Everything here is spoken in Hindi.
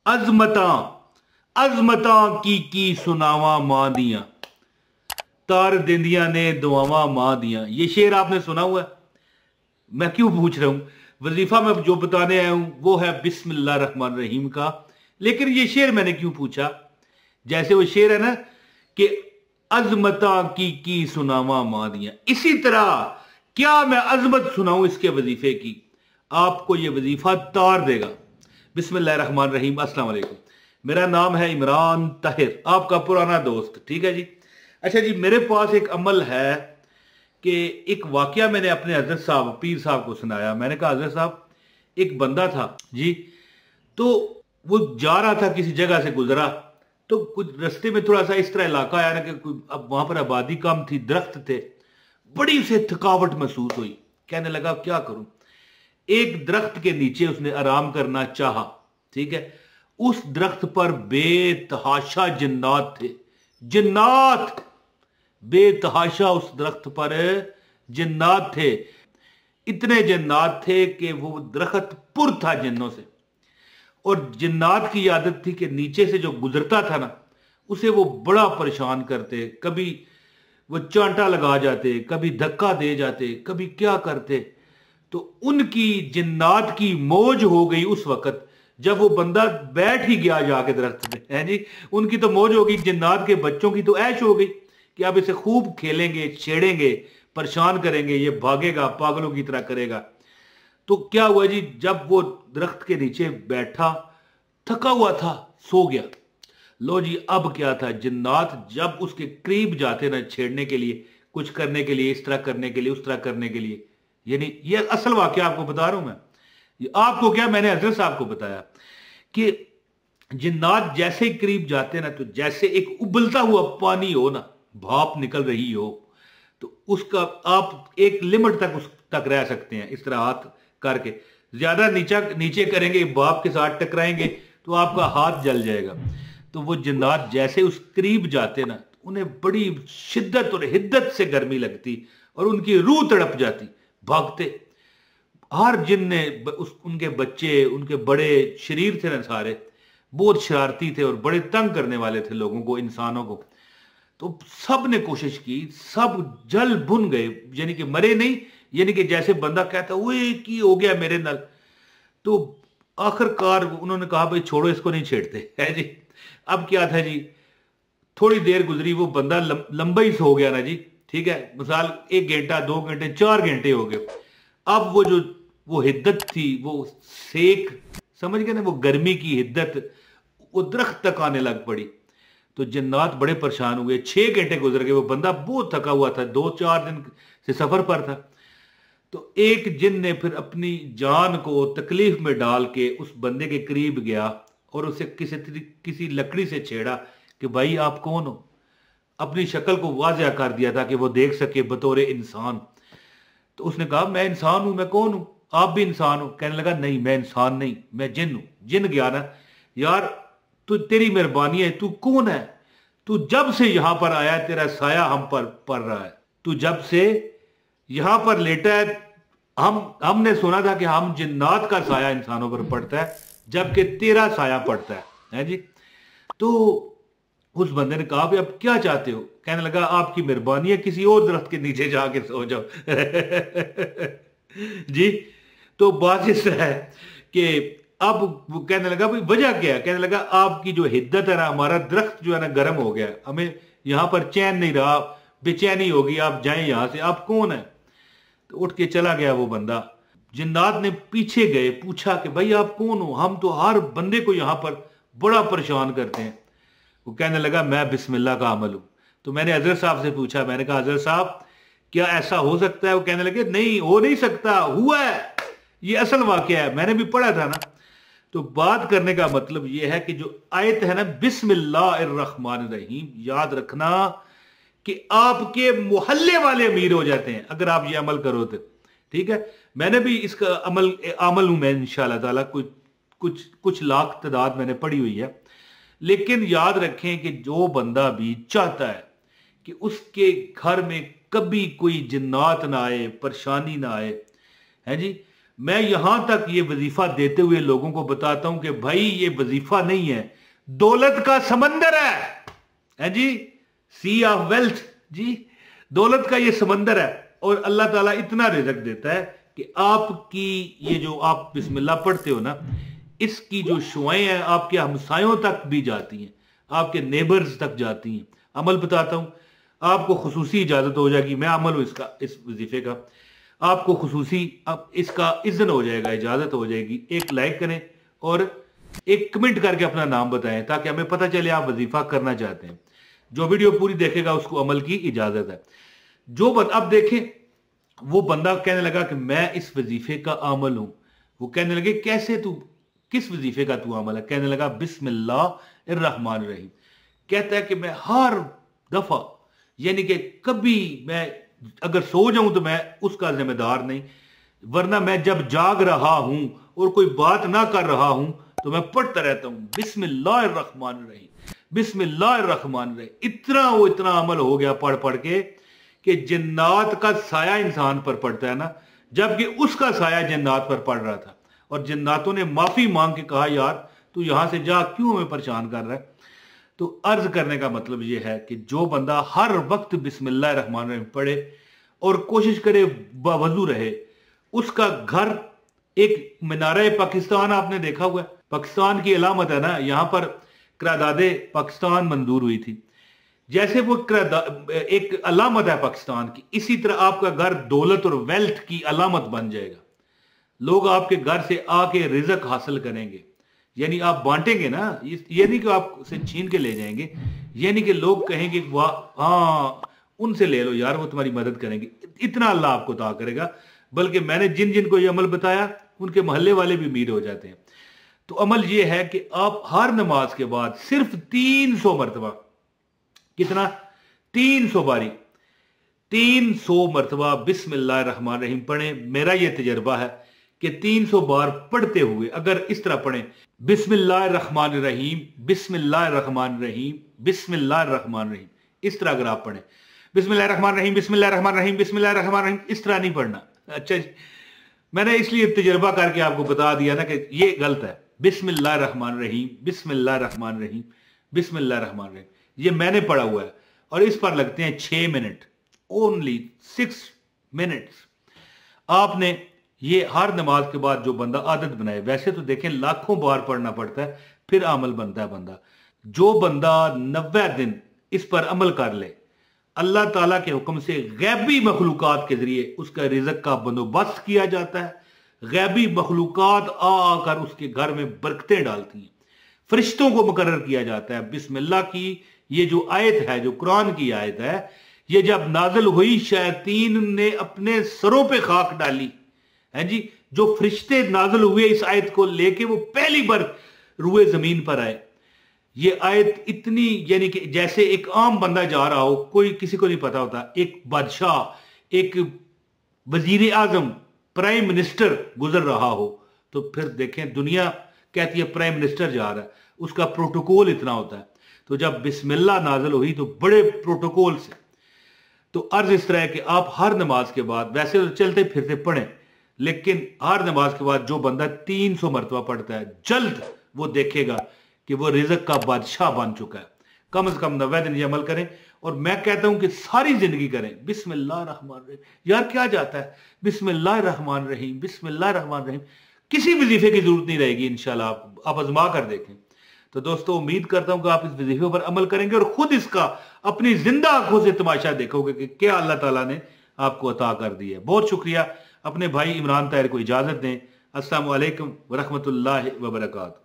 अजमता अजमता की सुनावा मां दिया, तार दिंदिया ने दुआवा मां दिया। ये शेर आपने सुना हुआ है? मैं क्यों पूछ रहा हूं? वजीफा में जो बताने आया हूं वो है बिस्मिल्लाह रहमान रहीम का। लेकिन ये शेर मैंने क्यों पूछा? जैसे वो शेर है ना कि अजमता की सुनावा मां दिया, इसी तरह क्या मैं अजमत सुनाऊं इसके वजीफे की? आपको ये वजीफा तार देगा। बिस्मिल्लाह रहमान रहीम। अस्सलाम वालेकुम, मेरा नाम है इमरान ताहिर, आपका पुराना दोस्त। ठीक है जी। अच्छा जी, मेरे पास एक अमल है कि एक वाकया मैंने अपने हजरत साहब पीर साहब को सुनाया। मैंने कहा हजरत साहब, एक बंदा था जी, तो वो जा रहा था, किसी जगह से गुजरा, तो कुछ रास्ते में थोड़ा सा इस तरह इलाका आया ना कि अब वहां पर आबादी कम थी, दरख्त थे, बड़ी उसे थकावट महसूस हुई। कहने लगा क्या करूं? एक दरख्त के नीचे उसने आराम करना चाहा। ठीक है। उस दरख्त पर बेतहाशा जिन्नात थे। जिन्नात बेतहाशा उस दरख्त पर जिन्नात थे। इतने जिन्नात थे कि वो दरख्त पुर था जिन्नों से। और जिन्नात की आदत थी कि नीचे से जो गुजरता था ना, उसे वो बड़ा परेशान करते। कभी वो चांटा लगा जाते, कभी धक्का दे जाते, कभी क्या करते। तो उनकी जिन्नात की मौज हो गई उस वक्त जब वो बंदा बैठ ही गया जाके दरख्त पे, है जी। उनकी तो मौज हो गई, जिन्नात के बच्चों की तो ऐश हो गई कि अब इसे खूब खेलेंगे, छेड़ेंगे, परेशान करेंगे, ये भागेगा, पागलों की तरह करेगा। तो क्या हुआ जी, जब वो दरख्त के नीचे बैठा, थका हुआ था, सो गया। लो जी, अब क्या था, जिन्नात जब उसके करीब जाते ना छेड़ने के लिए, कुछ करने के लिए, इस तरह करने के लिए, उस तरह करने के लिए, यानी ये असल वाकया आपको बता रहा हूं मैं। ये आपको क्या, मैंने हजरत साहब को बताया कि जिन्नात जैसे ही करीब जाते ना, तो जैसे एक उबलता हुआ पानी हो ना, भाप निकल रही हो, तो उसका आप एक लिमिट तक उस तक रह सकते हैं इस तरह हाथ करके। ज्यादा नीचा नीचे करेंगे, भाप के साथ टकराएंगे तो आपका हाथ जल जाएगा। तो वो जिन्नात जैसे उस करीब जाते ना, उन्हें बड़ी शिद्दत और हिद्दत से गर्मी लगती और उनकी रूह तड़प जाती, भागते। हर जिन ने उनके बच्चे, उनके बड़े शरीर थे ना सारे, बहुत शरारती थे और बड़े तंग करने वाले थे लोगों को, इंसानों को। तो सब ने कोशिश की, सब जल भुन गए, यानी कि मरे नहीं, यानी कि जैसे बंदा कहता ओए की हो गया मेरे नल। तो आखिरकार उन्होंने कहा भाई छोड़ो, इसको नहीं छेड़ते, है जी। अब क्या था जी, थोड़ी देर गुजरी, वो बंदा लंबा ही सो गया ना जी। ठीक है, मिसाल 1 घंटा, 2 घंटे, 4 घंटे हो गए। अब वो जो वो हिद्दत थी, वो सेक, समझ गए ना, वो गर्मी की हिद्दत वो दरख्त तक आने लग पड़ी। तो जन्नात बड़े परेशान हुए। 6 घंटे गुजर गए, वो बंदा बहुत थका हुआ था, 2-4 दिन से सफर पर था। तो एक जिन ने फिर अपनी जान को तकलीफ में डाल के उस बंदे के करीब गया और उसे किसी लकड़ी से छेड़ा कि भाई आप कौन हो। अपनी शक्ल को वाजिया कर दिया था कि वो देख सके बतौर इंसान। तो उसने कहा मैं इंसान हूं, मैं कौन हूं, आप भी इंसान हो। कहने लगा नहीं, मैं इंसान नहीं, मैं जिन हूं। जिन गया ना, यार तू, तेरी मेहरबानी है, तू कौन है? तू जब से यहां पर आया तेरा साया हम पर पड़ रहा है, तू जब से यहां पर लेटा है, हमने सुना था कि हम जिन्नात का साया इंसानों पर पड़ता है, जबकि तेरा साया पड़ता है जी। तो उस बंदे ने कहा भी अब क्या चाहते हो? कहने लगा आपकी मेहरबानी है, किसी और दरख्त के नीचे जाके सो जाओ। जी। तो बात इस है कि अब वो कहने लगा भाई वजह क्या है? कहने लगा आपकी जो हिद्दत है ना, हमारा दरख्त जो है ना गर्म हो गया, हमें यहां पर चैन नहीं रहा, बेचैनी होगी, आप जाएं यहां से। आप कौन है? तो उठ के चला गया वो बंदा। जिन्नात ने पीछे गए, पूछा कि भाई आप कौन हो, हम तो हर बंदे को यहां पर बड़ा परेशान करते हैं। वो कहने लगा मैं बिस्मिल्लाह का अमल हूं। तो मैंने हजरत साहब से पूछा, मैंने कहा हजरत साहब क्या ऐसा हो सकता है? वो कहने लगे नहीं हो नहीं सकता, हुआ है, ये असल वाकया है, मैंने भी पढ़ा था ना। तो बात करने का मतलब यह है कि जो आयत है ना बिस्मिल्लाहिर्रहमानिर्रहीम, याद रखना कि आपके मोहल्ले वाले अमीर हो जाते हैं अगर आप ये अमल करो तो। ठीक है, मैंने भी इसका अमल हूं मैं इंशाल्लाह ताला, कुछ कुछ कुछ लाख तादाद मैंने पढ़ी हुई है। लेकिन याद रखें कि जो बंदा भी चाहता है कि उसके घर में कभी कोई जिन्नात ना आए, परेशानी ना आए, है जी, मैं यहां तक ये वजीफा देते हुए लोगों को बताता हूं कि भाई ये वजीफा नहीं है, दौलत का समंदर है जी, सी ऑफ वेल्थ जी, दौलत का ये समंदर है। और अल्लाह ताला इतना रिज़्क देता है कि आपकी ये जो आप बिस्मिल्लाह पढ़ते हो ना, इसकी जो शुआएं हैं आपके हमसायों तक भी जाती हैं, आपके नेबर्स तक जाती हैं। अमल बताता हूं, आपको खुसूसी इजाजत हो जाएगी, मैं अमल हूं इसका, इस वजीफे का, आपको खुसूसी अब इसका इज़्न हो जाएगा, इजाजत हो जाएगी। एक लाइक करें और एक कमेंट करके अपना नाम बताएं ताकि हमें पता चले आप वजीफा करना चाहते हैं। जो वीडियो पूरी देखेगा उसको अमल की इजाजत है। अब देखें, वो बंदा कहने लगा कि मैं इस वजीफे का अमल हूं। वो कहने लगे कैसे, तू किस वजीफे का तू अमल है? कहने लगा बिस्मिल्लाहिर्रहमानिर्रहीम। कहता है कि मैं हर दफा, यानी कि कभी मैं अगर सो जाऊं तो मैं उसका जिम्मेदार नहीं, वरना मैं जब जाग रहा हूं और कोई बात ना कर रहा हूं तो मैं पढ़ता रहता हूं बिस्मिल्लाहिर्रहमानिर्रहीम, बिस्मिल्लाहिर्रहमानिर्रहीम। इतना अमल हो गया पढ़ पढ़ के कि जिन्नात का साया इंसान पर पड़ता है ना, जबकि उसका साया जिन्नात पर पड़ रहा था। और जिन्नातों ने माफी मांग के कहा यार तू यहां से जा, क्यों हमें परेशान कर रहा है? तो अर्ज करने का मतलब यह है कि जो बंदा हर वक्त बिस्मिल्लाहिर्रहमानिर्रहीम पढ़े और कोशिश करे बावजू रहे, उसका घर एक मीनारे पाकिस्तान आपने देखा हुआ है, पाकिस्तान की अलामत है ना, यहां पर करारदादे पाकिस्तान मंजूर हुई थी, जैसे वो एक अलामत है पाकिस्तान की, इसी तरह आपका घर दौलत और वेल्थ की अलामत बन जाएगा। लोग आपके घर से आके रिज़्क हासिल करेंगे, यानी आप बांटेंगे ना, ये नहीं कि आप उसे छीन के ले जाएंगे, यानी कि लोग कहेंगे वाह हाँ उनसे ले लो यार वो तुम्हारी मदद करेंगे। इतना अल्लाह आपको अता करेगा। बल्कि मैंने जिन जिन को ये अमल बताया उनके मोहल्ले वाले भी अमीर हो जाते हैं। तो अमल ये है कि आप हर नमाज के बाद सिर्फ 300 मरतबा, कितना, 300 बारी, 300 मरतबा बिस्मिल्लाहिर्रहमानिर्रहीम पढ़ें। मेरा यह तजर्बा है कि 300 बार पढ़ते हुए अगर इस तरह पढ़ें बिस्मिल्लाहिर्रहमानिर्रहीम, बिस्मिल्लाहिर्रहमानिर्रहीम, बिस्मिल्लाहिर्रहमानिर्रहीम, इस तरह अगर आप पढ़ें बिस्मिल्लाहिर्रहमानिर्रहीम, बिस्मिल्लाहिर्रहमानिर्रहीम, बिस्मिल्लाहिर्रहमानिर्रहीम, इस तरह नहीं पढ़ना। अच्छा, मैंने इसलिए तजर्बा करके आपको बता दिया ना कि ये गलत है। बिस्मिल्लाहिर्रहमानिर्रहीम, बिस्मिल्लाहिर्रहमानिर्रहीम, बिस्मिल्लाहिर्रहमानिर्रहीम, ये मैंने पढ़ा हुआ है और इस पर लगते हैं 6 मिनट, ओनली 6 मिनट्स। आपने ये हर नमाज के बाद जो बंदा आदत बनाए, वैसे तो देखें लाखों बार पढ़ना पड़ता है फिर अमल बनता है बंदा। जो बंदा 90 दिन इस पर अमल कर ले, अल्लाह ताला के हुक्म से गैबी मखलूकात के जरिए उसका रिज़्क का बंदोबस्त किया जाता है। गैबी मखलूकात आकर उसके घर में बरकतें डालती हैं, फरिश्तों को मुकर्रर किया जाता है। बिस्मिल्लाह की ये जो आयत है, जो कुरान की आयत है, ये जब नाजिल हुई शैतान ने अपने सरों पे खाक डाली है जी। जो फरिश्ते नाजिल हुए इस आयत को लेके वो पहली बार रुए जमीन पर आए। ये आयत इतनी, यानी कि जैसे एक आम बंदा जा रहा हो, कोई किसी को नहीं पता होता, एक बादशाह, एक वजीर आजम, प्राइम मिनिस्टर गुजर रहा हो, तो फिर देखें दुनिया कहती है प्राइम मिनिस्टर जा रहा है, उसका प्रोटोकॉल इतना होता है। तो जब बिस्मिल्लाह नाजिल हुई तो बड़े प्रोटोकॉल से, तो अर्ज इस तरह है कि आप हर नमाज के बाद, वैसे तो चलते फिरते पढ़ें, लेकिन हर नमाज के बाद जो बंदा 300 मरतबा पढ़ता है, जल्द वो देखेगा कि वो रिज़्क का बादशाह बन चुका है। कम से कम 90 दिन ये अमल करें। और मैं कहता हूं कि सारी जिंदगी करें बिस्मिल्लाहिर्रहमानिर्रहीम। यार क्या जाता है, बिस्मिल्लाहिर्रहमानिर्रहीम, बिस्मिल्लाहिर्रहमानिर्रहीम, किसी वजीफे की जरूरत नहीं रहेगी इंशाल्लाह। आप आजमा कर देखें। तो दोस्तों, उम्मीद करता हूं कि आप इस वजीफे पर अमल करेंगे और खुद इसका अपनी जिंदा आंखों से तमाशा देखोगे कि क्या अल्लाह ताला ने आपको अता कर दी है। बहुत शुक्रिया। अपने भाई इमरान ताहिर को इजाजत दें। अस्सलामु अलैकुम व रहमतुल्लाहि व बरकातहू।